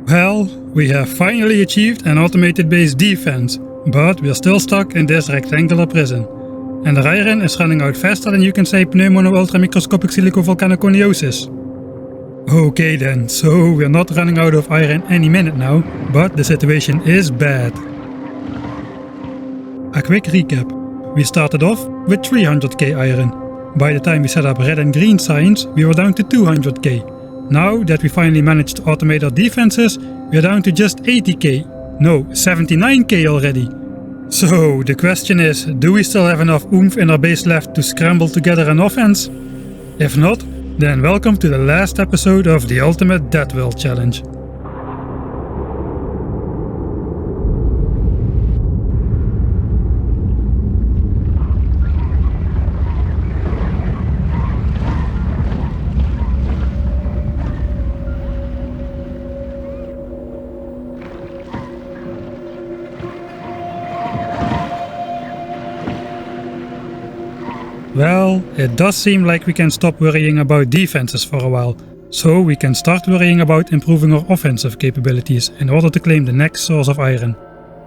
Well, we have finally achieved an automated base defense, but we're still stuck in this rectangular prison. And the iron is running out faster than you can say pneumono-ultramicroscopic silicovolcanoconiosis. Okay then, so we're not running out of iron any minute now, but the situation is bad. A quick recap. We started off with 300k iron. By the time we set up red and green signs, we were down to 200k. Now that we finally managed to automate our defenses, we're down to just 80k. No, 79k already. So the question is, do we still have enough oomph in our base left to scramble together an offense? If not, then welcome to the last episode of the Ultimate DeathWorld Challenge. Well, it does seem like we can stop worrying about defenses for a while, so we can start worrying about improving our offensive capabilities in order to claim the next source of iron.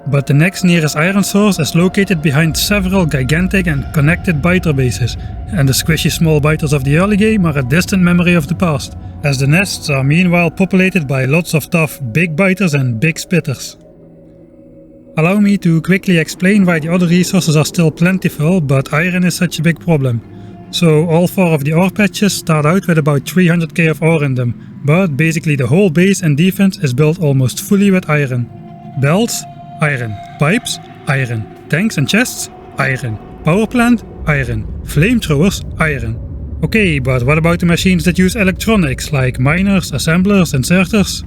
But the next nearest iron source is located behind several gigantic and connected biter bases, and the squishy small biters of the early game are a distant memory of the past, as the nests are meanwhile populated by lots of tough big biters and big spitters. Allow me to quickly explain why the other resources are still plentiful, but iron is such a big problem. So all 4 of the ore patches start out with about 300k of ore in them, but basically the whole base and defense is built almost fully with iron. Belts? Iron. Pipes? Iron. Tanks and chests? Iron. Power plant? Iron. Flamethrowers? Iron. Okay, but what about the machines that use electronics, like miners, assemblers, inserters?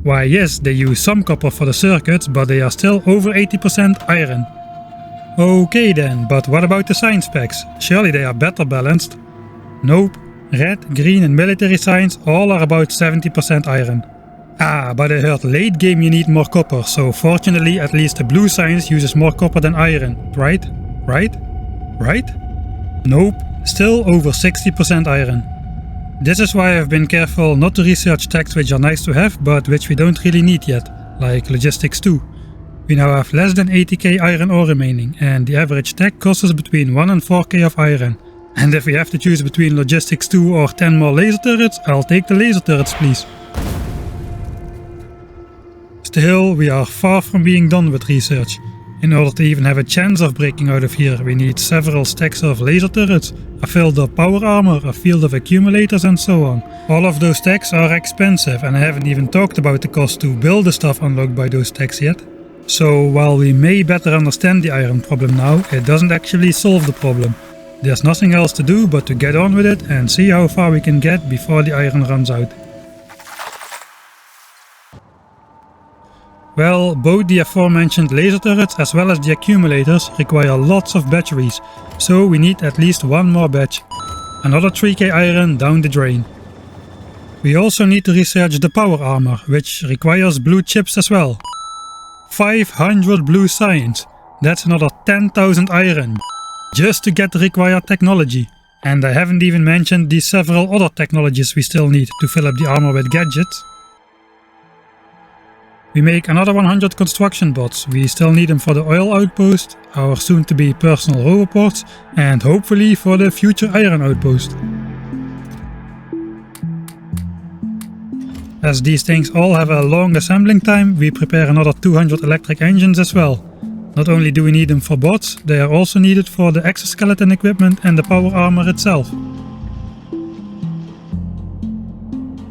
Why yes, they use some copper for the circuits, but they are still over 80% iron. Okay then, but what about the sign specs? Surely they are better balanced? Nope. Red, green and military signs all are about 70% iron. Ah, but I heard late game you need more copper, so fortunately at least the blue signs uses more copper than iron, right? Right? Right? Nope, still over 60% iron. This is why I've been careful not to research techs which are nice to have, but which we don't really need yet, like logistics 2. We now have less than 80k iron ore remaining, and the average tech costs us between 1 and 4k of iron. And if we have to choose between logistics 2 or 10 more laser turrets, I'll take the laser turrets please. Still, we are far from being done with research. In order to even have a chance of breaking out of here, we need several stacks of laser turrets, a filled up power armor, a field of accumulators and so on. All of those stacks are expensive, and I haven't even talked about the cost to build the stuff unlocked by those stacks yet. So while we may better understand the iron problem now, it doesn't actually solve the problem. There's nothing else to do but to get on with it and see how far we can get before the iron runs out. Well, both the aforementioned laser turrets as well as the accumulators require lots of batteries, so we need at least one more batch. Another 3k iron down the drain. We also need to research the power armor, which requires blue chips as well. 500 blue signs, that's another 10,000 iron, just to get the required technology. And I haven't even mentioned the several other technologies we still need to fill up the armor with gadgets. We make another 100 construction bots. We still need them for the oil outpost, our soon to be personal roboports, and hopefully for the future iron outpost. As these things all have a long assembling time, we prepare another 200 electric engines as well. Not only do we need them for bots, they are also needed for the exoskeleton equipment and the power armor itself.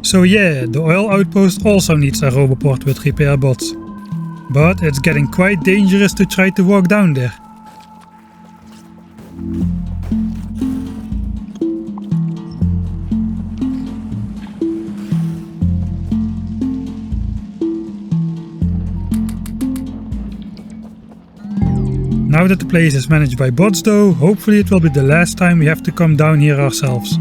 So yeah, the oil outpost also needs a roboport with repair bots. But it's getting quite dangerous to try to walk down there. Now that the place is managed by bots though, hopefully it will be the last time we have to come down here ourselves.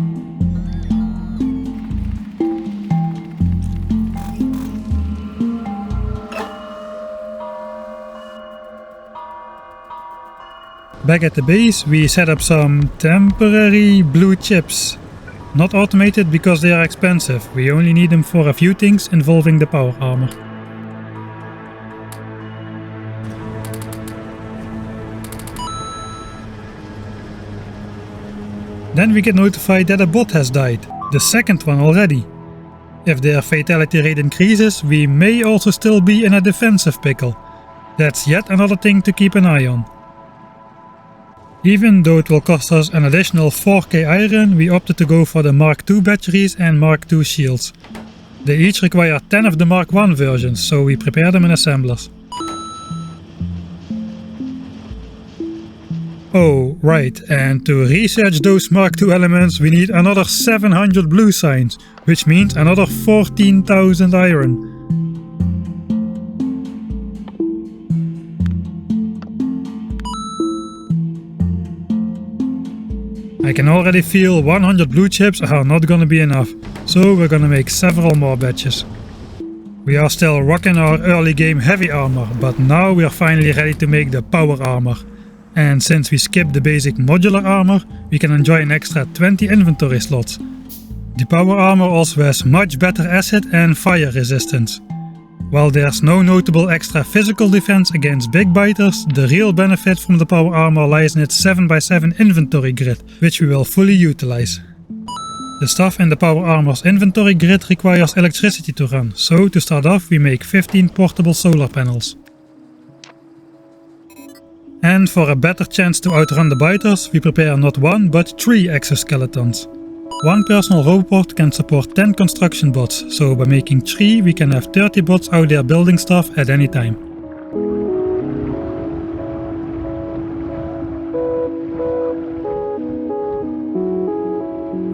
Back at the base, we set up some temporary blue chips. Not automated because they are expensive, we only need them for a few things involving the power armor. Then we get notified that a bot has died, the second one already. If their fatality rate increases, we may also still be in a defensive pickle. That's yet another thing to keep an eye on. Even though it will cost us an additional 4k iron, we opted to go for the Mark II batteries and Mark II shields. They each require 10 of the Mark I versions, so we prepare them in assemblers. Oh, right, and to research those Mark II elements we need another 700 blue signs, which means another 14,000 iron. I can already feel 100 blue chips are not gonna be enough, so we're gonna make several more batches. We are still rocking our early game heavy armor, but now we are finally ready to make the power armor. And since we skipped the basic modular armor, we can enjoy an extra 20 inventory slots. The power armor also has much better acid and fire resistance. While there's no notable extra physical defense against big biters, the real benefit from the power armor lies in its 7x7 inventory grid, which we will fully utilize. The stuff in the power armor's inventory grid requires electricity to run, so to start off we make 15 portable solar panels. And for a better chance to outrun the biters, we prepare not 1 but 3 exoskeletons. One personal robot can support 10 construction bots, so by making 3 we can have 30 bots out there building stuff at any time.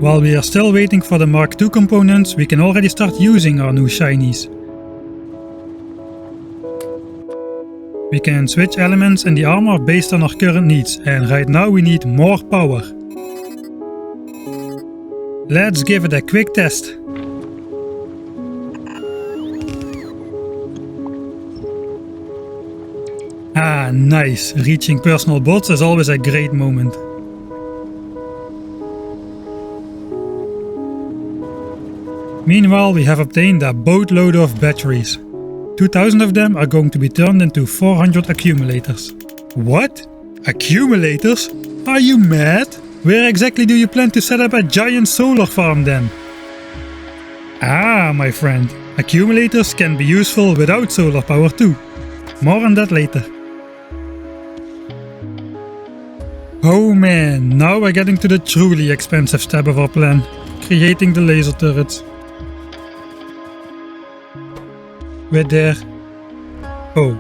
While we are still waiting for the Mark II components, we can already start using our new shinies. We can switch elements in the armor based on our current needs, and right now we need more power. Let's give it a quick test. Ah, nice. Reaching personal bots is always a great moment. Meanwhile, we have obtained a boatload of batteries. 2000 of them are going to be turned into 400 accumulators. What? Accumulators? Are you mad? Where exactly do you plan to set up a giant solar farm then? Ah, my friend, accumulators can be useful without solar power too. More on that later. Oh man, now we're getting to the truly expensive step of our plan, creating the laser turrets. We're there. Oh,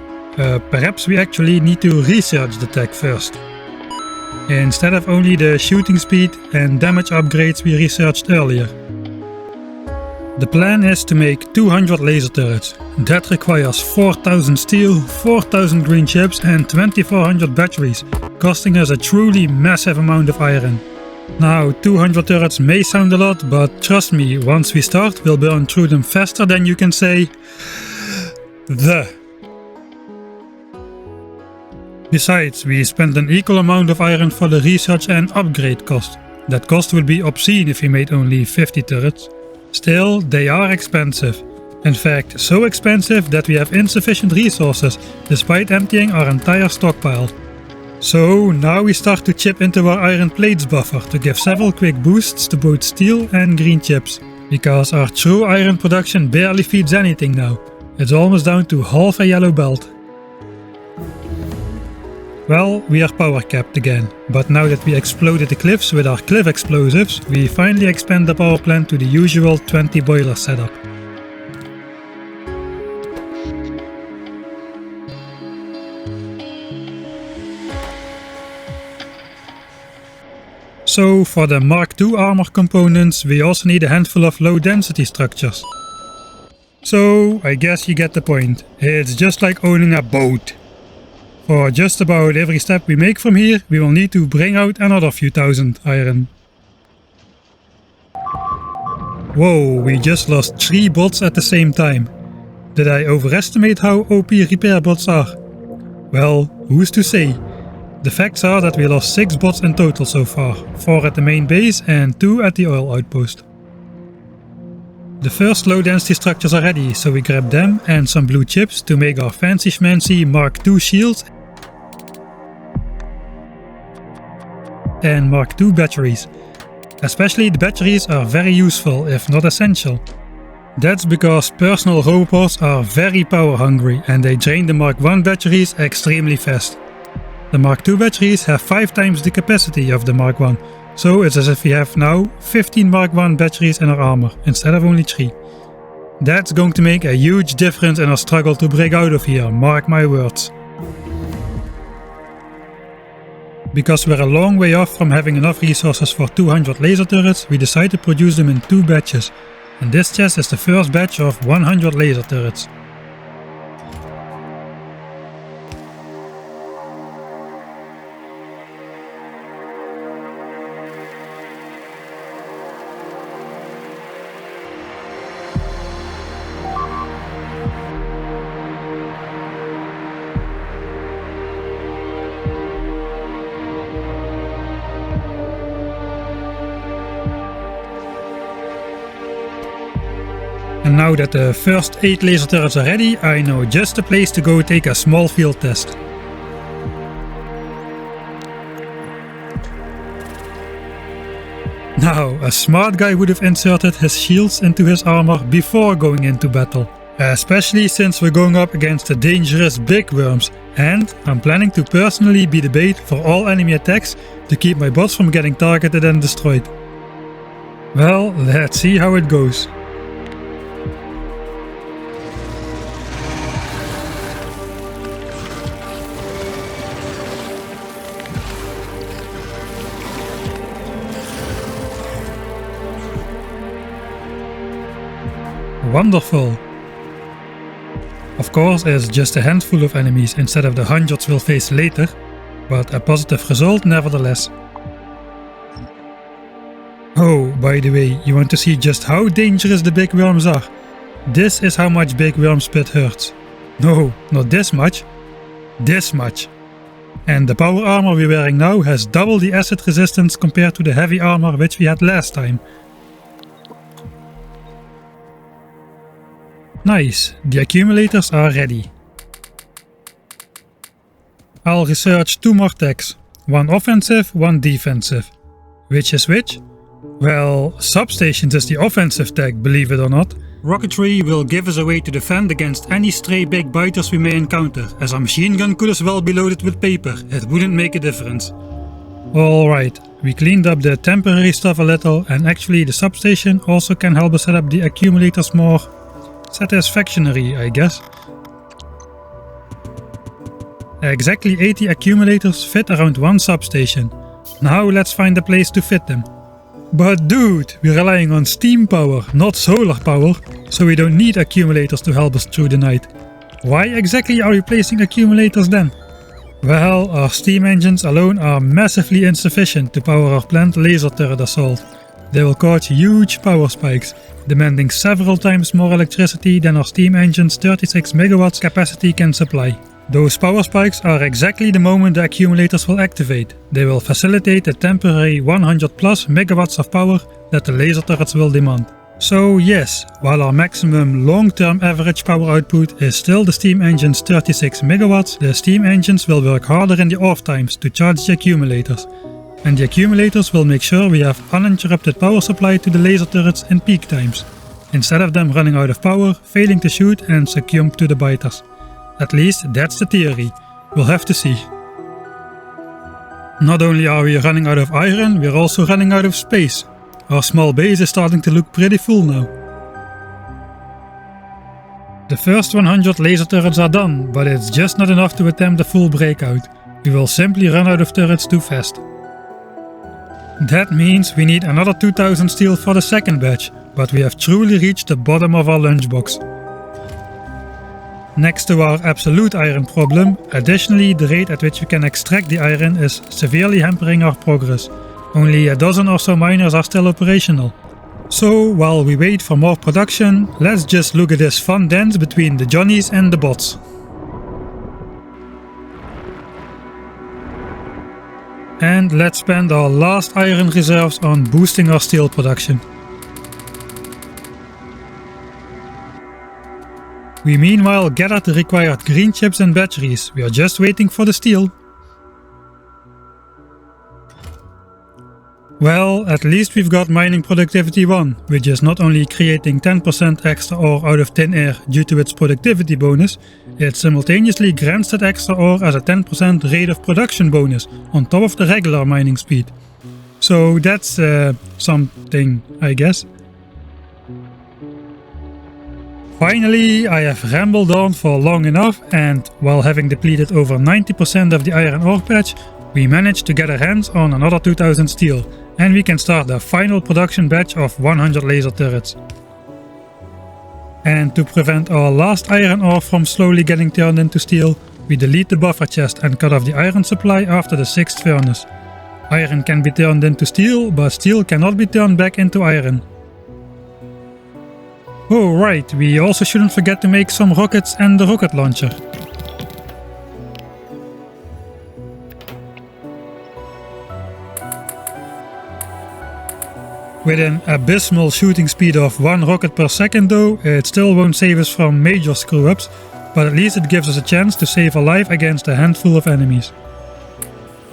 perhaps we actually need to research the tech first. Instead of only the shooting speed and damage upgrades we researched earlier. The plan is to make 200 laser turrets. That requires 4000 steel, 4000 green chips and 2400 batteries, costing us a truly massive amount of iron. Now 200 turrets may sound a lot, but trust me, once we start we'll burn through them faster than you can say Besides, we spent an equal amount of iron for the research and upgrade cost. That cost would be obscene if we made only 50 turrets. Still, they are expensive. In fact, so expensive that we have insufficient resources, despite emptying our entire stockpile. So now we start to chip into our iron plates buffer to give several quick boosts to both steel and green chips. Because our true iron production barely feeds anything now. It's almost down to half a yellow belt. Well, we are power capped again, but now that we exploded the cliffs with our cliff explosives, we finally expand the power plant to the usual 20 boiler setup. So for the Mark II armor components we also need a handful of low density structures. So I guess you get the point, it's just like owning a boat. For just about every step we make from here, we will need to bring out another few thousand iron. Whoa, we just lost 3 bots at the same time. Did I overestimate how OP repair bots are? Well, who's to say? The facts are that we lost 6 bots in total so far, 4 at the main base and 2 at the oil outpost. The first low density structures are ready, so we grab them and some blue chips to make our fancy schmancy Mark II shields and Mark II batteries. Especially the batteries are very useful, if not essential. That's because personal robots are very power hungry and they drain the Mark I batteries extremely fast. The Mark II batteries have 5 times the capacity of the Mark I, so it's as if we have now 15 Mark I batteries in our armor instead of only 3. That's going to make a huge difference in our struggle to break out of here, mark my words. Because we're a long way off from having enough resources for 200 laser turrets, we decide to produce them in 2 batches, and this chest is the first batch of 100 laser turrets. And now that the first 8 laser turrets are ready, I know just the place to go take a small field test. Now, a smart guy would have inserted his shields into his armor before going into battle. Especially since we're going up against the dangerous big worms, and I'm planning to personally be the bait for all enemy attacks to keep my bots from getting targeted and destroyed. Well, let's see how it goes. Wonderful! Of course, it's just a handful of enemies instead of the hundreds we'll face later, but a positive result nevertheless. Oh, by the way, you want to see just how dangerous the big worms are? This is how much big worm spit hurts. No, not this much. This much. And the power armor we're wearing now has double the acid resistance compared to the heavy armor which we had last time. Nice, the accumulators are ready. I'll research 2 more techs, one offensive, one defensive. Which is which? Well, substations is the offensive tech, believe it or not. Rocketry will give us a way to defend against any stray big biters we may encounter, as our machine gun could as well be loaded with paper, it wouldn't make a difference. Alright, we cleaned up the temporary stuff a little, and actually the substation also can help us set up the accumulators more satisfactorily, I guess. Exactly 80 accumulators fit around one substation. Now let's find a place to fit them. But dude, we're relying on steam power, not solar power, so we don't need accumulators to help us through the night. Why exactly are we placing accumulators then? Well, our steam engines alone are massively insufficient to power our planned laser turret assault. They will cause huge power spikes, demanding several times more electricity than our steam engine's 36 megawatts capacity can supply. Those power spikes are exactly the moment the accumulators will activate. They will facilitate the temporary 100 plus megawatts of power that the laser turrets will demand. So yes, while our maximum long-term average power output is still the steam engine's 36 megawatts, the steam engines will work harder in the off times to charge the accumulators. And the accumulators will make sure we have uninterrupted power supply to the laser turrets in peak times, instead of them running out of power, failing to shoot and succumb to the biters. At least that's the theory, we'll have to see. Not only are we running out of iron, we're also running out of space. Our small base is starting to look pretty full now. The first 100 laser turrets are done, but it's just not enough to attempt a full breakout. We will simply run out of turrets too fast. That means we need another 2000 steel for the second batch, but we have truly reached the bottom of our lunchbox. Next to our absolute iron problem, additionally the rate at which we can extract the iron is severely hampering our progress. Only a dozen or so miners are still operational. So while we wait for more production, let's just look at this fun dance between the Johnnies and the bots. And let's spend our last iron reserves on boosting our steel production. We meanwhile gathered the required green chips and batteries, we are just waiting for the steel. Well, at least we've got mining productivity 1, which is not only creating 10% extra ore out of thin air due to its productivity bonus, it simultaneously grants that extra ore as a 10% rate of production bonus on top of the regular mining speed. So that's something, I guess. Finally, I have rambled on for long enough, and while having depleted over 90% of the iron ore patch, we managed to get our hands on another 2000 steel, and we can start the final production batch of 100 laser turrets. And to prevent our last iron ore from slowly getting turned into steel, we delete the buffer chest and cut off the iron supply after the 6th furnace. Iron can be turned into steel, but steel cannot be turned back into iron. Oh right, we also shouldn't forget to make some rockets and the rocket launcher. With an abysmal shooting speed of 1 rocket per second though, it still won't save us from major screw-ups, but at least it gives us a chance to save a life against a handful of enemies.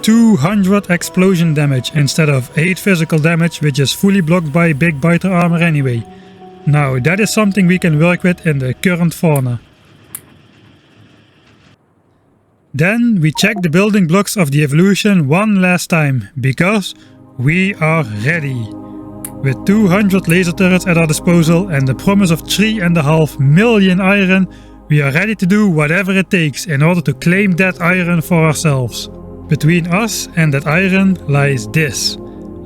200 explosion damage instead of 8 physical damage, which is fully blocked by big biter armor anyway. Now that is something we can work with in the current fauna. Then we check the building blocks of the evolution one last time, because we are ready. With 200 laser turrets at our disposal and the promise of 3.5 million iron, we are ready to do whatever it takes in order to claim that iron for ourselves. Between us and that iron lies this: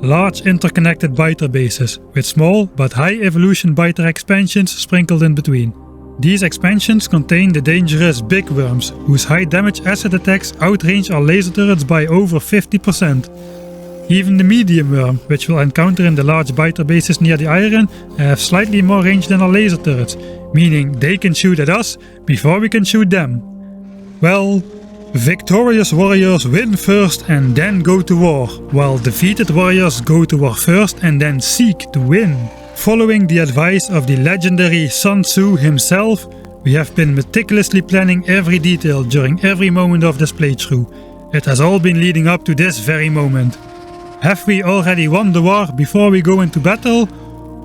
large interconnected biter bases, with small but high evolution biter expansions sprinkled in between. These expansions contain the dangerous big worms, whose high damage acid attacks outrange our laser turrets by over 50%. Even the medium worm, which we'll encounter in the large biter bases near the iron, have slightly more range than our laser turrets, meaning they can shoot at us before we can shoot them. Well, victorious warriors win first and then go to war, while defeated warriors go to war first and then seek to win. Following the advice of the legendary Sun Tzu himself, we have been meticulously planning every detail during every moment of this playthrough. It has all been leading up to this very moment. Have we already won the war before we go into battle?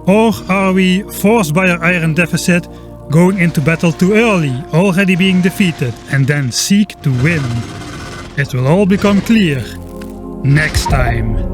Or are we, forced by our iron deficit, going into battle too early, already being defeated, and then seek to win? It will all become clear next time.